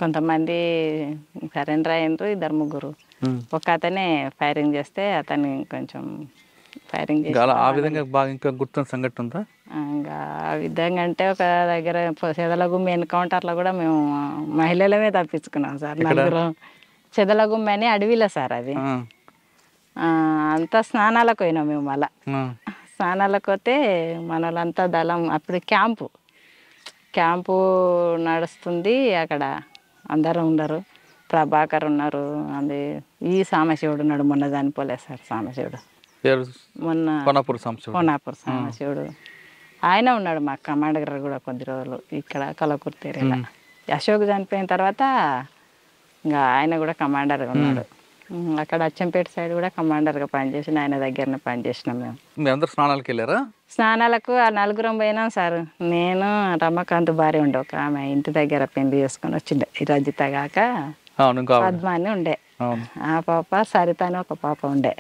కొంతమంది సరెండర్ అయ్యారు, ఇద్దరు ముగ్గురు. ఒక అతనే ఫైరింగ్ చేస్తే అతన్ని కొంచెం ఫైరింగ్ చేసి ఆ విధంగా బాగా ఇంకా గుర్తున్న సంఘటన ఉందా? ఇంకా ఆ విధంగా అంటే ఒక దగ్గర చెదలగుమ్మి ఎన్కౌంటర్లో కూడా మేము మహిళలమే తప్పించుకున్నాం సార్. నలుగురు చెదలగుమ్మి అని అడవిలో సార్ అది. అంతా స్నానాలకు పోయినాం మేము. మళ్ళా స్నానాలకు పోతే మన వాళ్ళంతా దళం అప్పుడు క్యాంపు నడుస్తుంది. అక్కడ అందరూ ఉన్నారు. ప్రభాకర్ ఉన్నారు, అది ఈ సాంబశివుడు ఉన్నాడు. మొన్న చనిపోలేదు సార్ సాంబశివుడు, మొన్న కోనాపూర్ సాంబశివుడు ఆయన ఉన్నాడు. మా కమాండర్ కూడా కొద్ది రోజులు ఇక్కడ కలకుర్తేరేలా. అశోక్ చనిపోయిన తర్వాత ఇంకా ఆయన కూడా కమాండర్గా ఉన్నాడు. అక్కడ అచ్చంపేట సైడ్ కూడా కమాండర్గా పనిచేసి ఆయన దగ్గరనే పనిచేసినాం మేము. అందరూ స్నానాలకు వెళ్ళారా? స్నానాలకు ఆ నలుగురం పోయినాం సార్. నేను రమకాంత్ భార్య ఉండే ఒక ఆమె ఇంటి దగ్గర పెళ్లి చేసుకొని వచ్చిండే. ఈ రజిత కాక పద్మాని ఉండే, ఆ పాప సరిత అని ఒక పాప ఉండే,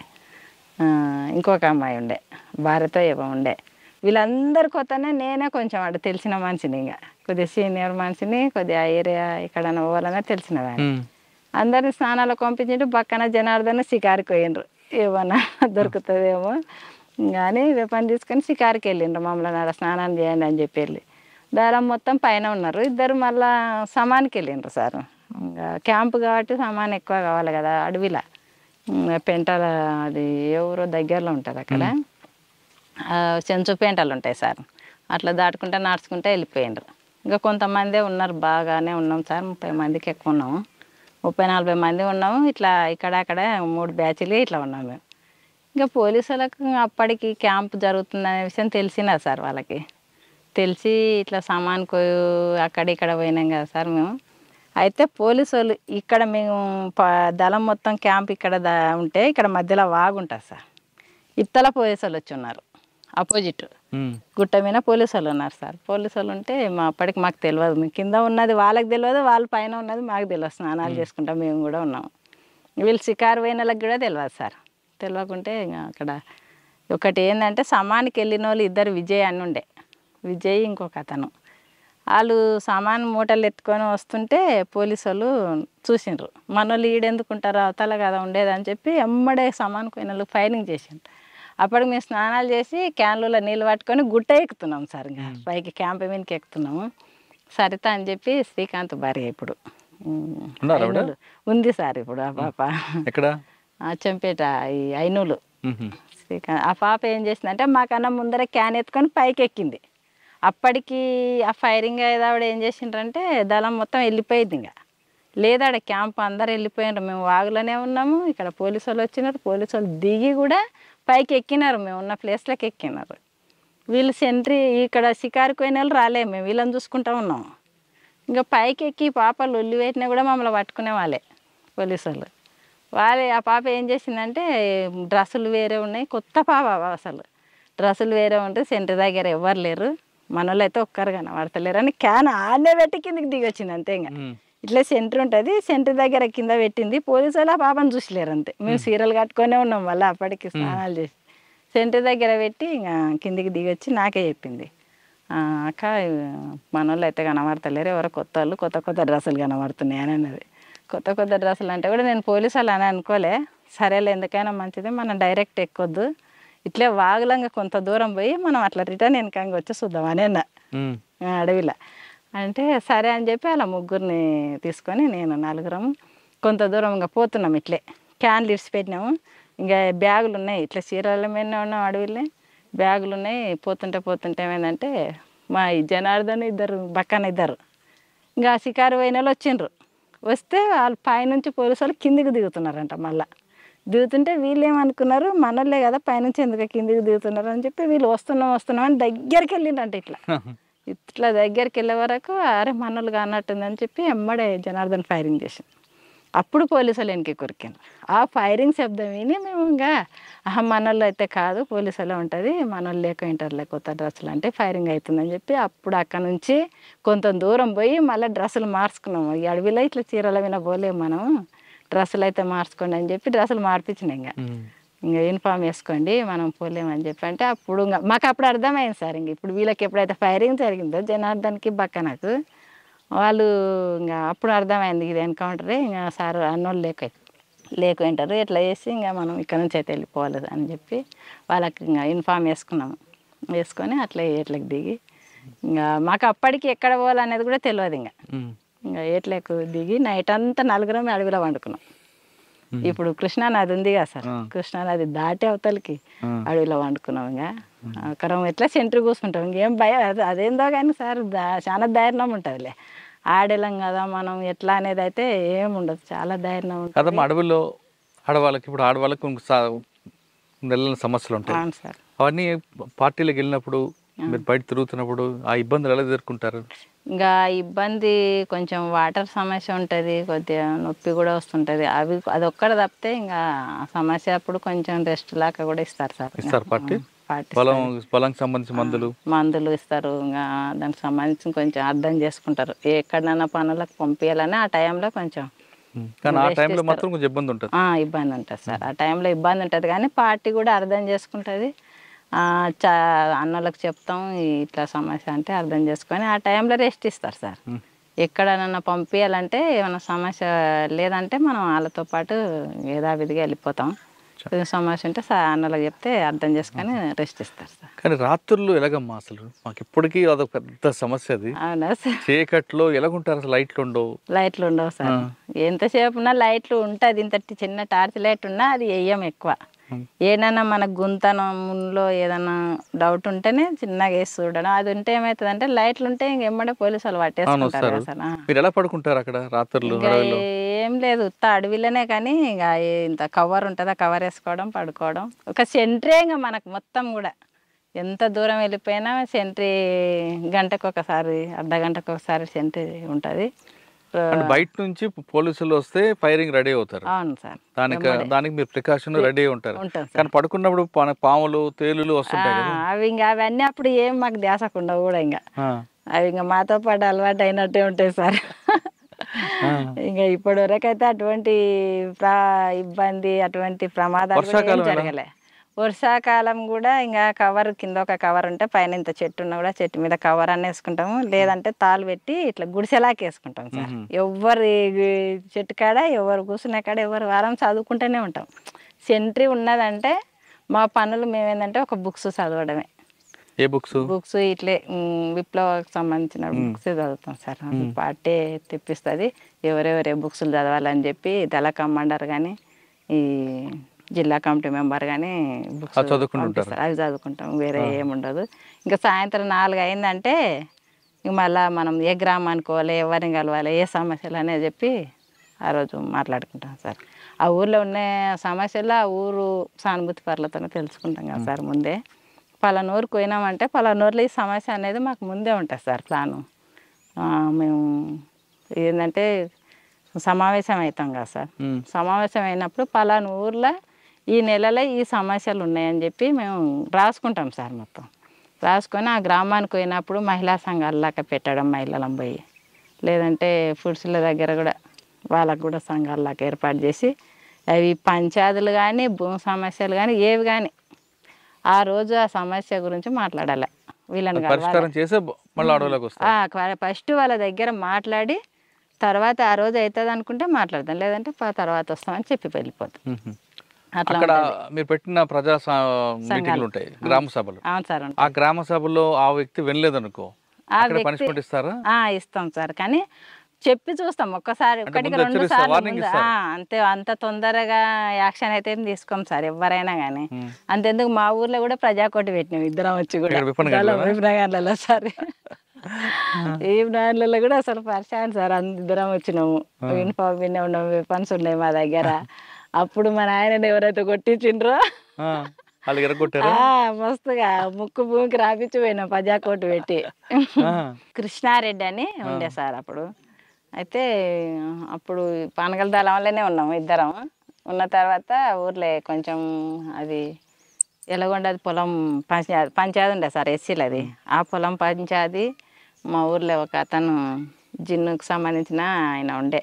ఇంకొక అమ్మాయి ఉండే, భార్యతో ఏమో ఉండే. వీళ్ళందరి కొత్తనే నేనే కొంచెం అటు తెలిసిన మనిషిని, ఇంకా కొద్దిగా సీనియర్ మనిషిని, కొద్దిగా ఏరియా ఇక్కడ పోవాలన్నా తెలిసిన దాన్ని. అందరిని స్నానాలకు పంపించిండు. పక్కన జనార్దన్ షికారుకి పోయిండ్రు, ఏమన్నా దొరుకుతుందేమో కానీ పని తీసుకొని షికారుకి వెళ్ళిండ్రు. మమ్మల్ని ఆడ స్నానం చేయండి అని చెప్పి వెళ్ళి దారం మొత్తం పైన ఉన్నారు. ఇద్దరు మళ్ళా సమానికి వెళ్ళిండ్రు సార్. ఇంకా క్యాంపు కాబట్టి సామాన్ ఎక్కువ కావాలి కదా అడవిలా. పెంటల అది ఎవరో దగ్గరలో ఉంటుంది అక్కడ, చెంచు పెంటలు ఉంటాయి సార్. అట్లా దాటుకుంటే నడుచుకుంటే వెళ్ళిపోయిండ్రు. ఇంకా కొంతమందే ఉన్నారు, బాగానే ఉన్నాం సార్. 30 మందికి ఎక్కువ ఉన్నాము, 30-40 మంది ఉన్నాము. ఇట్లా ఇక్కడ 3 బ్యాచ్లు ఇట్లా ఉన్నాము మేము. ఇంకా పోలీసులకు అప్పటికి క్యాంపు జరుగుతుందనే విషయం తెలిసినా సార్. వాళ్ళకి తెలిసి ఇట్లా సామాన్కు అక్కడ పోయినాం కదా సార్ మేము. అయితే పోలీసు వాళ్ళు ఇక్కడ మేము దళం మొత్తం క్యాంప్ ఇక్కడ ఉంటే ఇక్కడ మధ్యలో వాగుంటుంది సార్. ఇత్తల పోలీసు వాళ్ళు వచ్చి ఉన్నారు, అపోజిట్ గుట్ట మీద పోలీసు వాళ్ళు ఉన్నారు సార్. పోలీసు వాళ్ళు ఉంటే అప్పటికి మాకు తెలియదు, మేము కింద ఉన్నది వాళ్ళకి తెలియదు, వాళ్ళ పైన ఉన్నది మాకు తెలియదు. స్నానాలు చేసుకుంటాం మేము కూడా ఉన్నాము. వీళ్ళు షికారు పోయిన వాళ్ళకి కూడా తెలియదు సార్. తెలియకుంటే ఇంకా అక్కడ ఒకటి ఏంటంటే సమానికి వెళ్ళిన వాళ్ళు ఇద్దరు విజయ్ అని ఉండే, విజయ్ ఇంకొక అతను. వాళ్ళు సామాన్ మూటలు ఎత్తుకొని వస్తుంటే పోలీసు వాళ్ళు చూసిండ్రు. మన వాళ్ళు ఈడెందుకుంటారు అవతల కదా ఉండేదని చెప్పి ఎమ్మడే సామాన్ పోయిన వాళ్ళు ఫైరింగ్ చేసిండ్రు. అప్పటికి మేము స్నానాలు చేసి క్యాన్లలో నీళ్ళు పట్టుకొని గుట్ట ఎక్కుతున్నాం సార్. ఇంకా పైకి క్యాంప్ మీదకి ఎక్కుతున్నాము. సరిత అని చెప్పి శ్రీకాంత్ భార్య ఇప్పుడు ఉంది సార్. ఇప్పుడు ఆ పాప అచ్చంపేట ఈ ఐనూలు శ్రీకాంత్. ఆ పాప ఏం చేసిందంటే మాకన్నా ముందర క్యాన్ ఎత్తుకొని పైకి ఎక్కింది. అప్పటికి ఆ ఫైరింగ్ అయ్యేదావిడ ఏం చేసిండ్రంటే దళం మొత్తం వెళ్ళిపోయింది. ఇంకా లేదా ఆడ క్యాంప్ అందరు వెళ్ళిపోయినారు. మేము వాగులోనే ఉన్నాము. ఇక్కడ పోలీసు వాళ్ళు వచ్చినారు. పోలీసు వాళ్ళు దిగి కూడా పైకి ఎక్కినారు, మేము ఉన్న ప్లేస్లోకి ఎక్కినారు. వీళ్ళు సెంట్రీ ఇక్కడ షికారుకు పోయిన వాళ్ళు రాలే, మేము వీళ్ళని చూసుకుంటూ ఉన్నాము. ఇంకా పైకి ఎక్కి పాపలు ఒల్లి పెట్టినా కూడా మమ్మల్ని పట్టుకునే వాళ్ళే పోలీసు వాళ్ళు. ఆ పాప ఏం చేసిందంటే డ్రెస్సులు వేరే ఉన్నాయి, కొత్త పాప అసలు డ్రెస్సులు వేరే ఉంటే సెంటర్ దగ్గర ఎవ్వరు లేరు, మన వాళ్ళు అయితే ఒక్కరు కనబడతలేరు అని క్యాన్ ఆడనే పెట్టి కిందకి దిగి వచ్చింది అంతే. ఇంకా ఇట్లా సెంటర్ ఉంటుంది, సెంటర్ దగ్గర కింద పెట్టింది. పోలీసు వాళ్ళు ఆ పాపను చూసలేరు అంతే. మేము సీరియల్ కట్టుకొనే ఉన్నాం మళ్ళీ అప్పటికి స్నానాలు చేసి. సెంటర్ దగ్గర పెట్టి ఇంకా కిందికి దిగి వచ్చి నాకే చెప్పింది, అక్క మన వాళ్ళు అయితే కనబడతలేరు, ఎవరో కొత్త వాళ్ళు కొత్త డ్రెస్సులు కనబడుతున్నాయి అని అన్నది. కొత్త డ్రెస్సులు అంటే కూడా నేను పోలీసు వాళ్ళు అని అనుకోలే. సరేలే ఎందుకైనా మంచిది, మనం డైరెక్ట్ ఎక్కొద్దు, ఇట్లే వాగులంగా కొంత దూరం పోయి మనం అట్లా రిటర్న్ వెనకంగా వచ్చి చూద్దామని అన్న అడవిలో. అంటే సరే అని చెప్పి అలా ముగ్గురిని తీసుకొని నేను నలుగురం కొంత దూరం ఇంకా పోతున్నాం. ఇట్లే క్యాన్లు ఇడిచిపెట్టినాము. ఇంకా బ్యాగులు ఉన్నాయి, ఇట్లా చీరల మీద ఉన్నాం అడవిలో, బ్యాగులు ఉన్నాయి. పోతుంటే ఏమైందంటే మా ఈ జనార్దన్ పక్కన ఇద్దరు ఇంకా షికారు పోయిన వాళ్ళు వచ్చిండ్రు. వస్తే వాళ్ళు పైనుంచి పోలీసు వాళ్ళు కిందికి దిగుతున్నారంట. మళ్ళీ దిగుతుంటే వీళ్ళు ఏమనుకున్నారు, మనోళ్ళే కదా పైనుంచి ఎందుకు కిందికి దిగుతున్నారు అని చెప్పి వీళ్ళు వస్తున్నాం అని దగ్గరికి వెళ్ళిండంట. ఇట్లా దగ్గరికి వెళ్ళే వరకు అరే మనోళ్ళు కానట్టుందని చెప్పి ఎమ్మడే జనార్దన్ ఫైరింగ్ చేసింది. అప్పుడు పోలీసులు వెనక్కి కొరికాను. ఆ ఫైరింగ్ శబ్దం విని మేము ఇంకా మనోళ్ళు అయితే కాదు పోలీసులో ఉంటుంది, మనోళ్ళు లేక ఇంటర్లే కొత్త డ్రెస్సులు అంటే ఫైరింగ్ అవుతుందని చెప్పి అప్పుడు అక్కడ నుంచి కొంత దూరం పోయి మళ్ళీ డ్రెస్సులు మార్చుకున్నాము. ఈ అడవిలో ఇట్లా చీరల మీద పోలేము మనం, డ్రెస్సులు అయితే మార్చుకోండి అని చెప్పి డ్రెస్సులు మార్పించినాయి. ఇంకా యూనిఫామ్ వేసుకోండి మనం పోలేమని చెప్పి అంటే అప్పుడు ఇంకా మాకు అప్పుడు అర్థమైంది సార్. ఇంక ఇప్పుడు వీళ్ళకి ఎప్పుడైతే ఫైరింగ్ జరిగిందో జనార్దన్కి పక్కనకు వాళ్ళు ఇంకా అప్పుడు అర్థమైంది ఇది ఎన్కౌంటరే, ఇంకా సార్ అన్నోళ్ళు లేకుంటారు, ఎట్లా చేసి ఇంకా మనం ఇక్కడ నుంచి అయితే వెళ్ళిపోవాలి అని చెప్పి వాళ్ళకి ఇంకా ఇన్ఫామ్ వేసుకొని అట్లా ఏట్లకు దిగి ఇంకా మాకు అప్పటికి ఎక్కడ పోవాలనేది కూడా తెలియదు. ఇంకా ఏట్లకు దిగి నైట్ అంతా నలుగురం అడవిలో వండుకున్నాం. ఇప్పుడు కృష్ణానది ఉంది కదా సార్, కృష్ణానది దాటి అవతలకి అడవిలో వండుకున్నాం. ఇంకా అక్కడ ఎట్లా సెంటర్ కూర్చుంటాం, ఇంకేం భయం అదేందో కానీ సార్ చాలా ధైర్యం ఉంటుందిలే. ఆడేళ్ళం కదా మనం ఎట్లా అనేది అయితే ఏముండదు, చాలా ధైర్యం ఉంటుంది. కదమ్మా అడవిలో ఆడవాళ్ళకి, ఇప్పుడు ఆడవాళ్ళకి నెలల సమస్యలు ఉంటాయి. అవును సార్. అవన్నీ పార్టీలకు వెళ్ళినప్పుడు మీరు బయట తిరుగుతున్నప్పుడు ఆ ఇబ్బందులు ఎలా ఎదుర్కొంటారు? ఇంకా ఇబ్బంది కొంచెం వాటర్ సమస్య ఉంటుంది, కొద్దిగా నొప్పి కూడా వస్తుంటుంది. అదొక్కడ తప్పితే ఇంకా ఆ సమస్య అప్పుడు కొంచెం రెస్ట్ లాగా కూడా ఇస్తారు సార్. ఇస్తారు పార్టీ పొలంకి సంబంధించిన మందులు ఇస్తారు. ఇంకా దానికి సంబంధించి కొంచెం అర్థం చేసుకుంటారు, ఎక్కడైనా పనులకు పంపించాలని ఆ టైంలో కొంచెం. కానీ ఆ టైంలో మాత్రం కొంచెం ఇబ్బంది ఉంటుంది. ఇబ్బంది ఉంటుంది సార్, ఆ టైంలో ఇబ్బంది ఉంటుంది. కానీ పార్టీ కూడా అర్థం చేసుకుంటుంది. అన్నోళ్ళకి చెప్తాం ఇట్లా సమస్య అంటే అర్థం చేసుకొని ఆ టైంలో రెస్ట్ ఇస్తారు సార్. ఎక్కడైనా పంపించాలంటే ఏమైనా సమస్య లేదంటే మనం వాళ్ళతో పాటు యథావిధిగా వెళ్ళిపోతాం. సమస్య ఉంటే అన్నలకు చెప్తే అర్థం చేసుకొని రెస్ట్ ఇస్తారు సార్. కానీ రాత్రులు ఎలాగమ్మా అసలు? మాకు ఇప్పటికీ అదొక పెద్ద సమస్య. అది అవునా సార్? చీకట్లో ఎలాగుంటారు అసలు? లైట్లు ఉండవు సార్. ఎంతసేపు ఉన్నా లైట్లు ఉంటుంది, ఇంత చిన్న టార్చ్ లైట్ ఉన్నా అది వెయ్యం ఎక్కువ. ఏదైనా మన గుంతనంలో ఏదైనా డౌట్ ఉంటేనే చిన్నగా వేసి చూడడం. అది ఉంటే ఏమవుతుంది అంటే లైట్లు ఉంటే ఇంకెమ్మడే పోలీసు వాళ్ళు పట్టేసుకుంటారు సార్. మీరు ఎలా పడుకుంటారు అక్కడ రాత్రులు? ఏం లేదు, ఉత్త అడవిలోనే. కానీ ఇక ఇంత కవర్ ఉంటుంది, ఆ కవర్ వేసుకోవడం, పడుకోవడం. ఒక సెంట్రీ ఇంకా మనకు మొత్తం కూడా ఎంత దూరం వెళ్ళిపోయినా సెంట్రీ గంటకు ఒకసారి, అర్ధ గంటకు ఒకసారి సెంట్రీ ఉంటుంది. బయట నుంచి పోలీసులు వస్తే ఫైరింగ్ రెడీ అవుతారు. అవును సార్. దానికి మీరు ప్రికాషన్ రెడీ ఉంటారు. కానీ పడుకున్నప్పుడు పాములు, తేలులు వస్తుంటాయి కదా, అవి ఇంకా అవన్నీ అప్పుడు ఏం మాకు ధ్యాసకుండా కూడా ఇంకా అవి ఇంకా మాతో పాటు అలవాటు అయినట్టే ఉంటాయి సార్. ఇంకా ఇప్పటి వరకు అయితే అటువంటి ఇబ్బంది, అటువంటి ప్రమాదాలు జరగలే. వర్షాకాలం కూడా ఇంకా కవర్ కింద ఒక కవర్ ఉంటే పైన ఇంత చెట్టు ఉన్నా కూడా చెట్టు మీద కవర్ అని వేసుకుంటాము, లేదంటే తాళ్ళు పెట్టి ఇట్లా గుడిసెలాకి వేసుకుంటాం సార్. ఎవరు చెట్టు కాడ, ఎవరు కూర్చునే కాడ, ఎవరు వారం చదువుకుంటూనే ఉంటాం. సెంట్రీ ఉన్నదంటే మా పనులు మేమేందంటే ఒక బుక్స్ చదవడమే. ఏ బుక్స్? ఇట్లే విప్లవానికి సంబంధించిన బుక్స్ చదువుతాం సార్. పార్టీ తెప్పిస్తుంది ఎవరెవరే బుక్స్లు చదవాలని చెప్పి దళ కమాండర్ కానీ, ఈ జిల్లా కమిటీ మెంబర్ కానీ బుక్స్ చదువుకుంటారు. అవి చదువుకుంటాం, వేరే ఏముండదు. ఇంకా సాయంత్రం 4 అయిందంటే ఇంక మళ్ళీ మనం ఏ గ్రామానికి పోవాలి, ఎవరిని కలవాలి, ఏ సమస్యలు అనేది చెప్పి ఆ రోజు మాట్లాడుకుంటాం సార్. ఆ ఊర్లో ఉన్న సమస్యలు ఆ ఊరు సానుభూతి పరులతోనే తెలుసుకుంటాం కదా సార్ ముందే. పలానూరుకు పోయినామంటే పలానూరులో ఈ సమస్య అనేది మాకు ముందే ఉంటుంది సార్ ప్లాను. మేము ఏంటంటే సమావేశం అవుతాం కదా సార్. సమావేశం అయినప్పుడు పలానా ఊర్లో ఈ నెలలో ఈ సమస్యలు ఉన్నాయని చెప్పి మేము రాసుకుంటాం సార్. మొత్తం రాసుకొని ఆ గ్రామానికి పోయినప్పుడు మహిళా సంఘాలలాగా పెట్టడం, మహిళలను పోయి, లేదంటే ఫుడ్స్ల దగ్గర కూడా వాళ్ళకు కూడా సంఘాలలాగా ఏర్పాటు చేసి అవి పంచాయతీలు కానీ, భూమి సమస్యలు కానీ, ఏవి కానీ ఆ రోజు ఆ సమస్య గురించి మాట్లాడాలి. వీళ్ళని ఫస్ట్ వాళ్ళ దగ్గర మాట్లాడి తర్వాత ఆ రోజు అవుతుంది అనుకుంటే మాట్లాడతాం, లేదంటే తర్వాత వస్తామని చెప్పి వెళ్ళిపోతాం. అక్కడ మీరు పెట్టిన ప్రజా మీటింగ్లు ఉంటాయి, గ్రామ సభలు. అవును సార్. ఆ గ్రామ సభలో ఆ వ్యక్తి వినలేదనుకో పనిష్మెంట్ ఇస్తారా? ఇస్తాం సార్. కానీ చెప్పి చూస్తాం ఒక్కసారి, 1-2 సార్లు అంతే. అంత తొందరగా యాక్షన్ అయితే తీసుకోం సార్ ఎవరైనా కానీ. అంతెందుకు మా ఊర్లో కూడా ప్రజాకోటి పెట్టినాం ఇద్దరం వచ్చి కూడా విప్నగాన్లలో సార్. ఈ బ్రాండ్లలో కూడా అసలు పరిచయం సార్. ఇద్దరం వచ్చినాము, యూనిఫామ్ విన్నే ఉన్నాము, వెపన్స్ ఉన్నాయి మా దగ్గర. అప్పుడు మా నాయనని ఎవరైతే కొట్టించిండ్రో మస్తుగా ముక్కు భూమికి రాపించి పోయినాం ప్రజాకోటి పెట్టి. కృష్ణారెడ్డి అని ఉండే సార్ అప్పుడు. అయితే అప్పుడు పానగల దళం వల్లనే ఉన్నాము ఇద్దరం. ఉన్న తర్వాత ఊర్లో కొంచెం అది ఎలాగొండది పొలం పంచాయతీ ఉండే సార్, ఎస్సీలు. అది ఆ పొలం పంచాయతీ మా ఊర్లో ఒక అతను జిన్నుకు సంబంధించిన ఆయన ఉండే.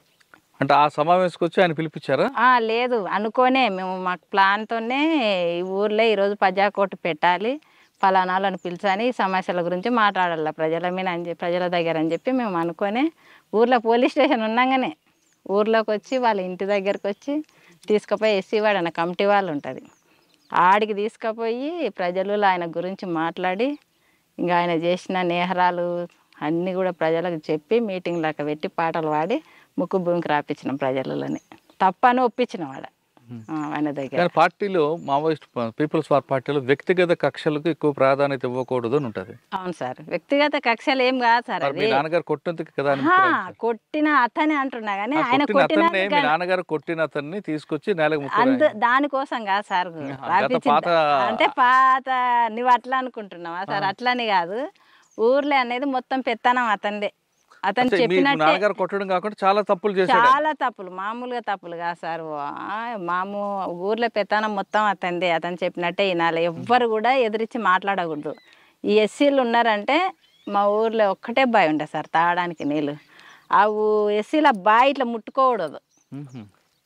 అంటే ఆ సమావేశంకి వచ్చి ఆయన పిలిపించారా? లేదు, అనుకోనే మేము మాకు ప్లాన్తోనే ఈ ఊర్లో ఈరోజు ప్రజాకోటి పెట్టాలి, ఫలానా వాళ్ళని పిలిచని ఈ సమస్యల గురించి మాట్లాడాలి ప్రజల మీద ప్రజల దగ్గర అని చెప్పి మేము అనుకొని ఊర్లో పోలీస్ స్టేషన్ ఉన్నాగానే ఊర్లోకి వచ్చి వాళ్ళ ఇంటి దగ్గరకు వచ్చి తీసుకుపోయి ఎస్సీవాడు అన్న కమిటీ వాళ్ళు ఉంటుంది ఆడికి తీసుకుపోయి ప్రజలు ఆయన గురించి మాట్లాడి ఇంకా ఆయన చేసిన నేహరాలు అన్నీ కూడా ప్రజలకు చెప్పి మీటింగ్ లాగా పెట్టి పాటలు పాడి ముక్కు భూమికి రాపించినాం ప్రజలని తప్పని ఒప్పించినాం వాడ ఆయన దగ్గర. పార్టీలో మావోయిస్ట్ పీపుల్స్ వార్ పార్టీలో వ్యక్తిగత కక్షలకు ఎక్కువ ప్రాధాన్యత ఇవ్వకూడదు అని ఉంటుంది. అవును సార్, వ్యక్తిగత కక్షలు ఏం కాదు సార్. మీ నాన్నగారు కొట్టినందుకు కదా కొట్టిన అతనే అంటున్నా కానీ ఆయన మీ నాన్నగారు కొట్టిన అతన్ని తీసుకొచ్చి నేలకు దానికోసం కాదు సార్ అంటే పాత నువ్వు అట్లా అనుకుంటున్నావా సార్? అట్లని కాదు, ఊర్లే అనేది మొత్తం పెత్తనం అతందే. అతను చెప్పినట్టు కొట్టడం కాకుండా చాలా తప్పులు చేశాడు. చాలా తప్పులు, మామూలుగా తప్పులు కాదు సార్. ఊర్లో పెత్తనం మొత్తం అతందే. అతను చెప్పినట్టే వినాలి, ఎవ్వరు కూడా ఎదిరించి మాట్లాడకూడదు. ఈ ఎస్సీలు ఉన్నారంటే మా ఊర్లో ఒక్కటే బావి ఉండే సార్ తాగడానికి నీళ్ళు. ఆ ఎస్సీల బావి ఇట్లా ముట్టుకోకూడదు,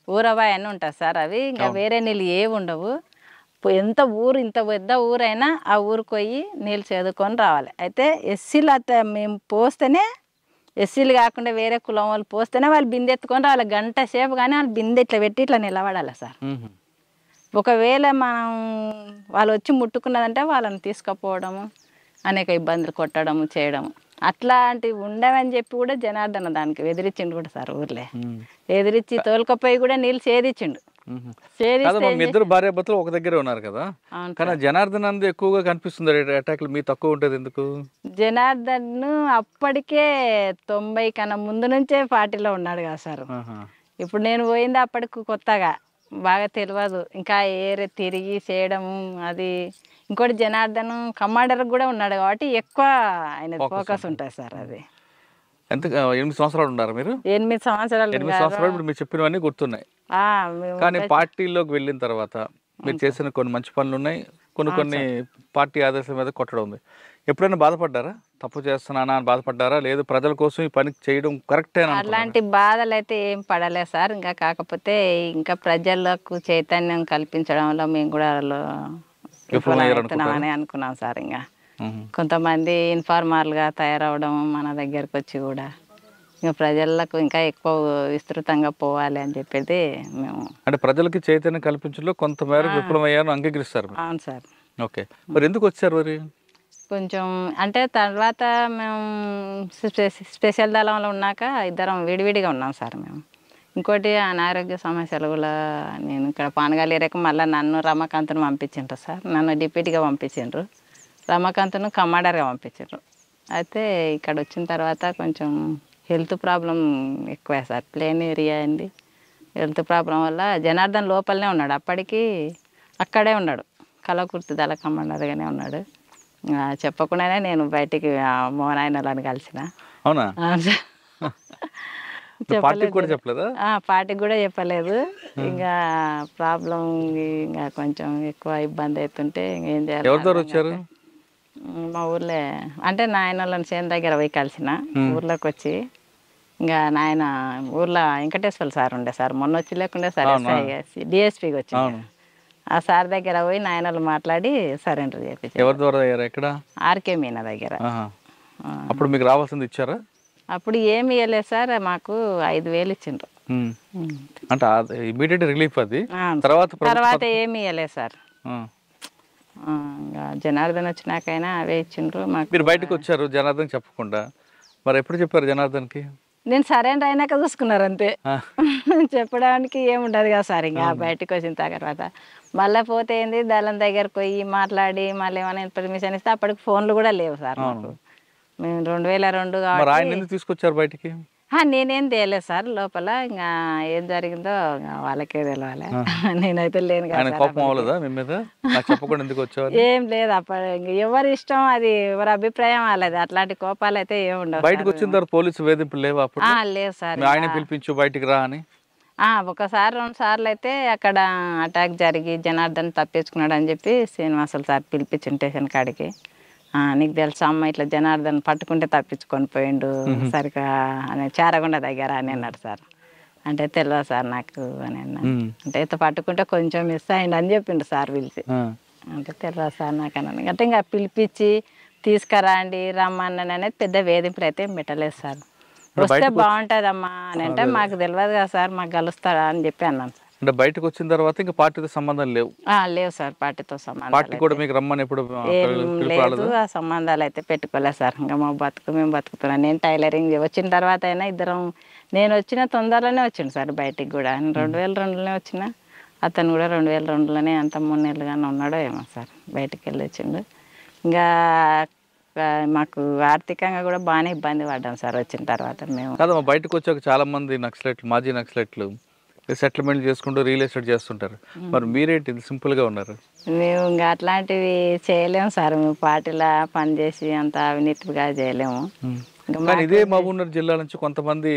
ఊరబావి అని ఉంటుంది సార్. అవి ఇంకా వేరే నీళ్ళు ఏవి ఉండవు. ఎంత ఊరు ఇంత పెద్ద ఊరైనా ఆ ఊరికి పోయి నీళ్ళు చదువుకొని రావాలి. అయితే ఎస్సీలు మేము పోస్తేనే, ఎస్సీలు కాకుండా వేరే కులం వాళ్ళు పోస్తేనే వాళ్ళు బిందె ఎత్తుకొని రావాలి. గంట సేపు కానీ వాళ్ళు బిందె ఇట్లా పెట్టి ఇట్లా నిలబడాలి సార్. ఒకవేళ మనం వాళ్ళు వచ్చి ముట్టుకున్నదంటే వాళ్ళని తీసుకుపోవడము, అనేక ఇబ్బందులు కొట్టడము చేయడము అట్లాంటివి ఉండవని చెప్పి కూడా జనార్దన దానికి ఎదిరించిండు కూడా సార్. ఊర్లే ఎదిరించి తోలుకపోయి కూడా నీళ్ళు సేదించిండు. ఇద్దరు భార్య భర్తలు ఒక దగ్గరే ఉన్నారు కదా, కానీ జనార్దన్ అందు ఎక్కువగా కనిపిస్తుంది అటాక్లు, మీ తక్కువ ఉంటుంది ఎందుకు? జనార్దన్ అప్పటికే 90 కన్నా ముందు నుంచే పార్టీలో ఉన్నాడు కదా సార్. ఇప్పుడు నేను పోయింది అప్పటికి కొత్తగా బాగా తెలియదు, ఇంకా ఏరే తిరిగి చేయడము అది. ఇంకోటి జనార్దన్ కమాండర్ కూడా ఉన్నాడు కాబట్టి ఎక్కువ ఆయన ఫోకస్ ఉంటుంది సార్. అది ఎంత 8 సంవత్సరాలు ఉన్నారు మీరు? 8 సంవత్సరాలు. 8 సంవత్సరాలు ఇప్పుడు మీరు చెప్పినవన్నీ గుర్తున్నాయి. కానీ పార్టీలోకి వెళ్ళిన తర్వాత మీరు చేసిన కొన్ని మంచి పనులు ఉన్నాయి, కొన్ని పార్టీ ఆదేశాల మీద కొట్టడం ఉంది. ఎప్పుడైనా బాధపడ్డారా? తప్పు చేస్తున్నానా అని బాధపడ్డారా? లేదు ప్రజల కోసం ఈ పని చేయడం కరెక్టే? అలాంటి బాధలు అయితే ఏం పడలేదు సార్. ఇంకా కాకపోతే ఇంకా ప్రజలకు చైతన్యం కల్పించడంలో మేము కూడా విఫలమవుతున్నామని అనుకున్నాం సార్. ఇంకా కొంతమంది ఇన్ఫార్మర్లుగా తయారవడం మన దగ్గరకు వచ్చి కూడా ఇంకా ప్రజలకు ఇంకా ఎక్కువ విస్తృతంగా పోవాలి అని చెప్పేది మేము. అంటే ప్రజలకి చైతన్యం కల్పించడంలో కొంతమేర విఫలమయ్యారు అంగీకరిస్తారు? అవును సార్. ఓకే, మరి ఎందుకు వచ్చారు మరి? కొంచెం అంటే తర్వాత మేము స్పెషల్ దళంలో ఉన్నాక ఇద్దరం విడివిడిగా ఉన్నాం సార్ మేము. ఇంకోటి అనారోగ్య సమస్యలు కూడా నేను ఇక్కడ పానగాలి ఏరియాకు మళ్ళీ నన్ను రమాకాంత్ను పంపించిండ్రు సార్. నన్ను డిప్యూటీగా పంపించిండ్రు, రమాకాంత్ను కమాండర్గా పంపించారు. అయితే ఇక్కడ వచ్చిన తర్వాత కొంచెం హెల్త్ ప్రాబ్లం ఎక్కువ సార్. ప్లేన్ ఏరియా అయింది, హెల్త్ ప్రాబ్లం వల్ల జనార్దన్ లోపలనే ఉన్నాడు. అప్పటికి అక్కడే ఉన్నాడు, కలకుర్తి దళ కమాండర్గానే ఉన్నాడు. చెప్పకుండానే నేను బయటికి మోనాయనలను కలిసిన. అవునా? పార్టీకి కూడా చెప్పలేదు. ఇంకా ప్రాబ్లం ఇంకా కొంచెం ఎక్కువ ఇబ్బంది అవుతుంటే ఇంకేం చేయాలి. మా ఊర్లో అంటే నాయన వాళ్ళని చేను దగ్గర పోయి కలిసిన. ఊర్లోకి వచ్చి ఇంకా నాయన ఊర్లో వెంకటేశ్వర సార్ ఉండే సార్, మొన్న వచ్చి లేకుండే సార్ డిఎస్పీకి వచ్చి ఆ సార్ దగ్గర పోయి నాయనలు మాట్లాడి సరెండర్ చేయించారు. ఆర్కే మీనా దగ్గర. అప్పుడు మీకు రావాల్సింది ఇచ్చారా? అప్పుడు ఏమి ఇవ్వలేదు సార్, మాకు 5,000 ఇచ్చిండ్రు. అంటే ఇమీడియట్ రిలీఫ్ అది. తర్వాత ఏమి ఇవ్వలేదు సార్. జనార్దన్ వచ్చినాకైనా అవే ఇచ్చిండ్రు మాకు. మీరు బయటకు వచ్చారు జనార్దన్ చెప్పకుండా, మరి ఎప్పుడు చెప్పారు జనార్దన్కి? నేను సరెండర్ అయినాక చూసుకున్నారు అంతే, చెప్పడానికి ఏముండదు కదా సార్. ఇంకా బయటకు వచ్చిన తర్వాత మళ్ళీ పోతే ఏంది దళం దగ్గరకు పోయి మాట్లాడి మళ్ళీ ఏమైనా పర్మిషన్ ఇస్తే అప్పటికి ఫోన్లు కూడా లేవు సార్ మాకు. మేము 2002 కాబట్టి తీసుకొచ్చారు బయటికి. నేనేం తేలేదు సార్ లోపల. ఇంకా ఏం జరిగిందో వాళ్ళకే తెలవాలి, నేనైతే లేను కదా. ఏం లేదు అప్పుడు, ఎవరి ఇష్టం అది, ఎవరి అభిప్రాయం వాళ్ళది. అట్లాంటి కోపాలు అయితే ఏమి ఉండవు. బయటకు వచ్చిన తర్వాత పోలీసు వేధింపులు లేవు? లేదు సార్. ఆయన పిలిపించు బయటికి రా అని? ఒకసారి 2 సార్లు అయితే అక్కడ అటాక్ జరిగి జనార్దన్ తప్పించుకున్నాడు అని చెప్పి శ్రీనివాసులు సార్ పిలిపించి స్టేషన్ కాడికి. నీకు తెలుసా అమ్మ ఇట్లా జనార్దన్ పట్టుకుంటే తప్పించుకొని పోయిండు సరిగా అని చారగొండ దగ్గర అని అన్నాడు సార్. అంటే తెలియదు సార్ నాకు అని అన్నా. అంటే పట్టుకుంటే కొంచెం మిస్ అయ్యిండు అని చెప్పిండు సార్ పిలిచి. అంటే తెలియదు సార్ నాకు అన్నాను అంటే ఇంకా పిలిపించి తీసుకురండి రమ్మన్నాను అనేది పెద్ద వేధింపులు అయితే పెట్టలేదు సార్. వస్తే బాగుంటుందమ్మా అని అంటే మాకు తెలియదు కదా సార్, మాకు కలుస్తారా అని చెప్పి అన్నాను సార్. అంటే బయటకు వచ్చిన తర్వాత ఇంకా పార్టీతో సంబంధం లేవు? లేవు సార్, పార్టీతో సంబంధం పార్టీ కూడా మీకు రమ్మని ఎప్పుడు లేదు, ఆ సంబంధాలు అయితే పెట్టుకోలేదు సార్. ఇంకా మా మేము బతుకుతున్నాం. నేను టైలరింగ్ వచ్చిన తర్వాత అయినా ఇద్దరం, నేను వచ్చిన తొందరలోనే వచ్చిండు సార్ బయటికి కూడా. 2002లోనే వచ్చిన, అతను కూడా 2002లోనే అంత 3 నెలలుగానే ఉన్నాడో ఏమో సార్ బయటికి వెళ్ళి వచ్చిండు. ఇంకా మాకు ఆర్థికంగా కూడా బాగానే ఇబ్బంది పడ్డాం సార్ వచ్చిన తర్వాత. మేము కాదమ్మా, బయటకు వచ్చాక చాలా మంది నక్సలైట్లు, మాజీ నక్సలైట్లు సెటిల్మెంట్ చేసుకుంటూ రియల్ ఎస్టేట్ చేస్తుంటారు. మరి మీరేంటి సింపుల్గా ఉన్నారు? మేము ఇంకా అట్లాంటివి చేయలేము సార్. మేము పార్టీలా పనిచేసి అంత అవినీతిగా చేయలేము. కానీ ఇదే మహబూబ్నగర్ జిల్లా నుంచి కొంతమంది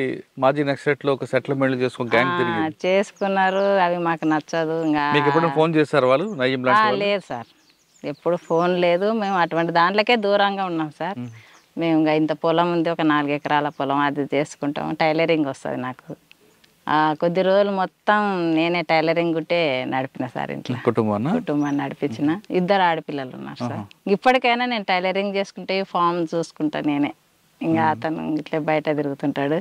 మాజీ నక్సలైట్లు ఒక సెటిల్మెంట్ చేసుకుని గ్యాంగ్ తిరిగి చేసుకున్నారు. అవి మాకు నచ్చదు. ఇంకా మీకు ఎప్పుడైనా ఫోన్ చేశారు వాళ్ళు? నయ్యం లాంటి లేదు సార్, ఎప్పుడు ఫోన్ లేదు. మేము అటువంటి దాంట్లోకే దూరంగా ఉన్నాం సార్. మేము ఇంకా ఇంత పొలం ఉంది, ఒక 4 ఎకరాల పొలం, అది చేసుకుంటాం. టైలరింగ్ వస్తుంది నాకు. కొద్ది రోజులు మొత్తం నేనే టైలరింగ్ గుట్టే నడిపిన సార్. ఇంట్లో కుటుంబాన్ని నడిపించిన. 2 ఆడపిల్లలు ఉన్నారు సార్. ఇప్పటికైనా నేను టైలరింగ్ చేసుకుంటే ఫామ్ చూసుకుంటా నేనే. ఇంకా అతను ఇట్లా బయట తిరుగుతుంటాడు.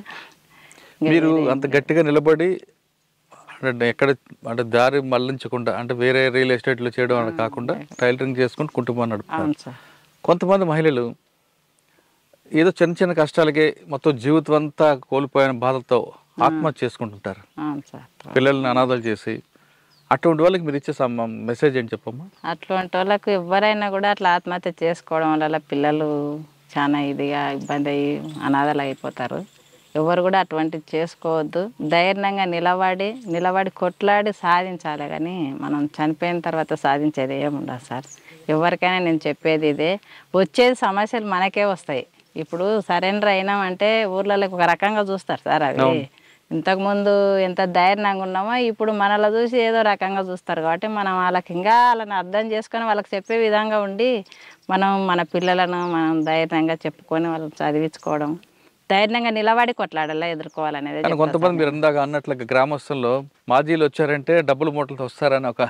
మీరు అంత గట్టిగా నిలబడి అంటే ఎక్కడ అంటే దారి మళ్లించకుండా, అంటే వేరే రియల్ ఎస్టేట్లో చేయడం అని కాకుండా టైలరింగ్ చేసుకుంటూ కుటుంబాన్ని నడుపుతారు. కొంతమంది మహిళలు ఏదో చిన్న చిన్న కష్టాలకే మొత్తం జీవితం అంతా కోల్పోయిన బాధలతో ఆత్మహత్య చేసుకుంటుంటారు, పిల్లల్ని అనాథాలు చేసి. అటువంటి వాళ్ళకి మీరు ఇచ్చే మెసేజ్ ఏంటి చెప్పమ్మా? అటువంటి వాళ్ళకు ఎవరైనా కూడా అట్లా ఆత్మహత్య చేసుకోవడం వల్ల పిల్లలు చాలా ఇదిగా ఇబ్బంది అయ్యి అనాథాలు అయిపోతారు. ఎవరు కూడా అటువంటివి చేసుకోవద్దు. ధైర్యంగా నిలబడి కొట్లాడి సాధించాలి. కానీ మనం చనిపోయిన తర్వాత సాధించేది ఏముండదు సార్. ఎవరికైనా నేను చెప్పేది ఇదే, వచ్చేది సమస్యలు మనకే వస్తాయి. ఇప్పుడు సరెండర్ అయినామంటే ఊర్లలో ఒక రకంగా చూస్తారు సార్. అవి ఇంతకుముందు ఎంత ధైర్యంగా ఉన్నామో ఇప్పుడు మనలో చూసి ఏదో రకంగా చూస్తారు. కాబట్టి మనం వాళ్ళకి ఇంకా వాళ్ళని అర్థం చేసుకొని వాళ్ళకి చెప్పే విధంగా ఉండి మనం మన పిల్లలను మనం ధైర్యంగా చెప్పుకొని వాళ్ళని చదివించుకోవడం, ధైర్యంగా నిలబడి కొట్లాడాలా ఎదుర్కోవాలనేది. కొంతమంది మీరు ఇందాక అన్నట్లుగా గ్రామస్తుల్లో మాజీలు వచ్చారంటే డబ్బులు మూటలతో వస్తారని ఒక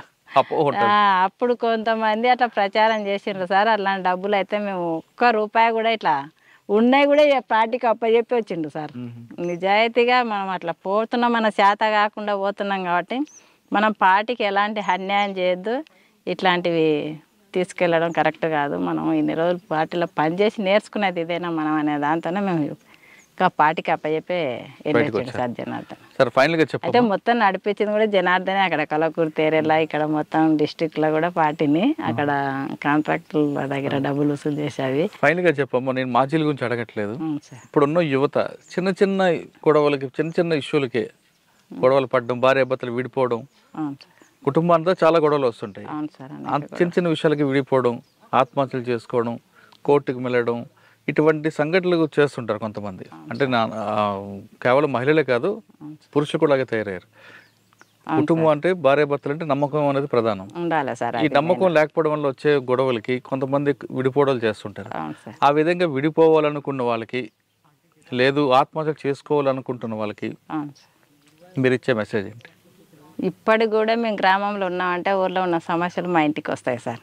అప్పుడు కొంతమంది అట్లా ప్రచారం చేసిండ్రు సార్. అలాంటి డబ్బులు అయితే మేము ఒక్క రూపాయి కూడా ఇట్లా ఉన్నాయి కూడా పార్టీకి అప్పచెప్పి వచ్చిండు సార్. నిజాయితీగా మనం అట్లా పోతున్నాం, మన చేత కాకుండా పోతున్నాం కాబట్టి మనం పార్టీకి ఎలాంటి అన్యాయం చేయొద్దు. ఇట్లాంటివి తీసుకెళ్ళడం కరెక్ట్ కాదు. మనం ఇన్ని రోజులు పార్టీలో పనిచేసి నేర్చుకునేది ఇదేనా మనం అనే దాంతోనే మేము ఇంకా పార్టీకి అప్పచెప్పే వెళ్ళొచ్చాడు సార్ జనార్దన్. అయితే మొత్తం నడిపించింది కూడా జనార్దనే. అక్కడ కలకూరు తేరేలా ఇక్కడ మొత్తం డిస్ట్రిక్ట్లో కూడా పార్టీని అక్కడ కాంట్రాక్టుల దగ్గర డబ్బులు వసూలు చేసేవి. ఫైనల్గా చెప్పమ్మా, నేను మాజీల గురించి అడగట్లేదు. ఇప్పుడున్న యువత చిన్న చిన్న గొడవలకి, చిన్న చిన్న ఇష్యూలకి గొడవలు పడడం, భార్యాభర్తలు విడిపోవడం, కుటుంబాంతో చాలా గొడవలు వస్తుంటాయి. చిన్న చిన్న విషయాలకి విడిపోవడం, ఆత్మహత్యలు చేసుకోవడం, కోర్టుకు వెళ్ళడం, ఇటువంటి సంఘటనలు చేస్తుంటారు కొంతమంది. అంటే కేవలం మహిళలే కాదు, పురుషులు కూడా తయారయ్యారు. కుటుంబం అంటే భార్యాభర్తలు అంటే నమ్మకం అనేది ప్రధానం. ఈ నమ్మకం లేకపోవడం వల్ల వచ్చే గొడవలకి కొంతమంది విడిపోవడాలు చేస్తుంటారు. ఆ విధంగా విడిపోవాలనుకున్న వాళ్ళకి, లేదు ఆత్మహత్య చేసుకోవాలనుకుంటున్న వాళ్ళకి మీరు ఇచ్చే మెసేజ్ ఏంటి? ఇప్పటికి కూడా మేము గ్రామంలో ఉన్నామంటే ఊర్లో ఉన్న సమస్యలు మా ఇంటికి వస్తాయి సార్.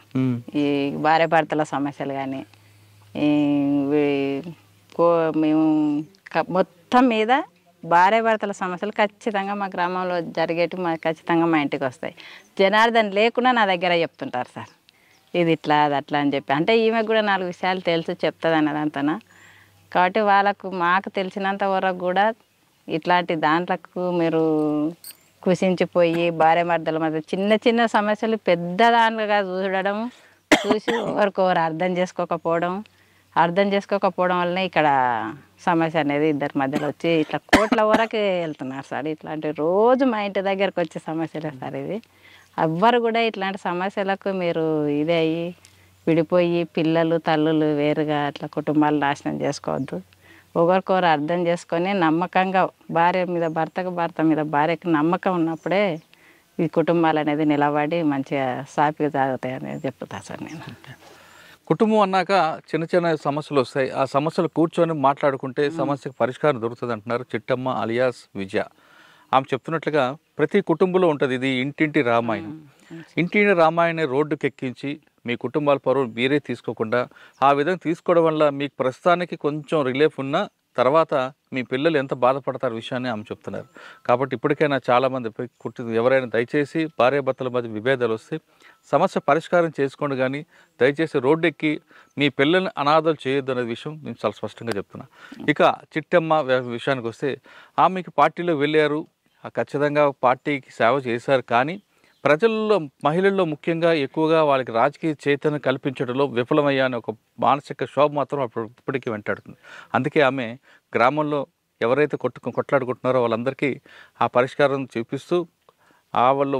ఈ భార్యాభర్తల సమస్యలు కానీ మేము మొత్తం మీద భార్యాభర్తల సమస్యలు ఖచ్చితంగా మా గ్రామంలో జరిగేటి ఖచ్చితంగా మా ఇంటికి వస్తాయి. జనార్దన్ లేకుండా నా దగ్గర చెప్తుంటారు సార్, ఇది ఇట్లా అది అట్లా అని చెప్పి. అంటే ఈమెకు కూడా 4 విషయాలు తెలుసు చెప్తుంది అన్నదంతనా. కాబట్టి వాళ్ళకు మాకు తెలిసినంత వరకు కూడా ఇట్లాంటి దాంట్లకు మీరు కుసించిపోయి భార్యాభర్తల మధ్య చిన్న చిన్న సమస్యలు పెద్ద దానిగా చూడడం, చూసి ఒకరికొకరు అర్థం చేసుకోకపోవడం వల్లనే ఇక్కడ సమస్య అనేది ఇద్దరి మధ్యలో వచ్చి ఇట్లా కోట్ల వరకు వెళ్తున్నారు సార్. ఇట్లాంటి రోజు మా ఇంటి దగ్గరకు వచ్చే సమస్యలే సార్ ఇది. ఎవ్వరు కూడా ఇట్లాంటి సమస్యలకు మీరు ఇదే అయ్యి విడిపోయి పిల్లలు తల్లులు వేరుగా అట్లా కుటుంబాలు నాశనం చేసుకోవద్దు. ఒకరికొకరు అర్థం చేసుకొని నమ్మకంగా భర్త మీద భార్యకి నమ్మకం ఉన్నప్పుడే ఈ కుటుంబాలు అనేది నిలబడి మంచిగా సాపిగా సాగుతాయి అనేది చెప్తా సార్ నేను. కుటుంబం అన్నాక చిన్న చిన్న సమస్యలు వస్తాయి. ఆ సమస్యలు కూర్చొని మాట్లాడుకుంటే సమస్యకు పరిష్కారం దొరుకుతుంది అంటున్నారు చిట్టమ్మ అలియాస్ విజయ. ఆమె చెప్తున్నట్లుగా ప్రతి కుటుంబంలో ఉంటుంది ఇది ఇంటింటి రామాయణం. ఇంటిని రామాయణ రోడ్డుకి ఎక్కించి మీ కుటుంబాల పరువు మీరే తీసుకోకుండా ఆ విధంగా తీసుకోవడం వల్ల మీకు ప్రస్తుతానికి కొంచెం రిలీఫ్ ఉన్న తర్వాత మీ పిల్లలు ఎంత బాధపడతారు విషయాన్ని ఆమె చెప్తున్నారు. కాబట్టి ఇప్పటికైనా చాలామంది ఎవరైనా దయచేసి భార్యాభర్తల మధ్య విభేదాలు వస్తే సమస్య పరిష్కారం చేసుకోండి, కానీ దయచేసి రోడ్డు ఎక్కి మీ పిల్లల్ని అనాథలు చేయొద్దు అనే విషయం నేను చాలా స్పష్టంగా చెప్తున్నా. ఇక చిట్టమ్మ విషయానికి వస్తే ఆమెకి పార్టీలో వెళ్ళారు, ఖచ్చితంగా పార్టీకి సేవ చేశారు, కానీ ప్రజల్లో మహిళల్లో ముఖ్యంగా ఎక్కువగా వాళ్ళకి రాజకీయ చైతన్యం కల్పించడంలో విఫలమయ్యా అనే ఒక మానసిక క్షోభ మాత్రం ఇప్పటికీ వెంటాడుతుంది. అందుకే ఆమె గ్రామంలో ఎవరైతే కొట్లాడుకుంటున్నారో వాళ్ళందరికీ ఆ పరిష్కారం చూపిస్తూ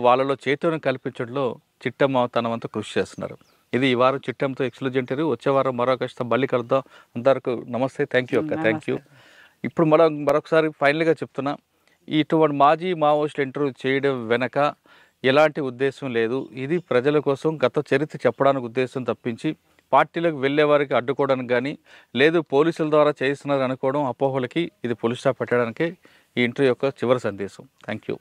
వాళ్ళలో చైతన్యం కల్పించడంలో చిట్టమ్మ తన వంతు కృషి చేస్తున్నారు. ఇది ఈ వారం చిట్టమ్మతో ఎక్స్క్లూజివ్ ఇంటర్వ్యూ. వచ్చే వారం మరో కష్టం మళ్ళీ కలుద్దాం. అందరికీ నమస్తే. థ్యాంక్ యూ అక్క. Thank you. ఇప్పుడు మరొకసారి ఫైనల్గా చెప్తున్నా, ఇటువంటి మాజీ మావోయిస్టులు ఇంటర్వ్యూ చేయడం వెనక ఎలాంటి ఉద్దేశం లేదు. ఇది ప్రజల కోసం గత చరిత్ర చెప్పడానికి ఉద్దేశం తప్పించి పార్టీలకు వెళ్ళే వారికి అడ్డుకోవడానికి కానీ, లేదు పోలీసుల ద్వారా చేస్తున్నారు అనుకోవడం అపోహలకి ఇది పులి స్టాప్ పెట్టడానికే ఈ ఇంటర్వ్యూ యొక్క చివరి సందేశం. Thank you.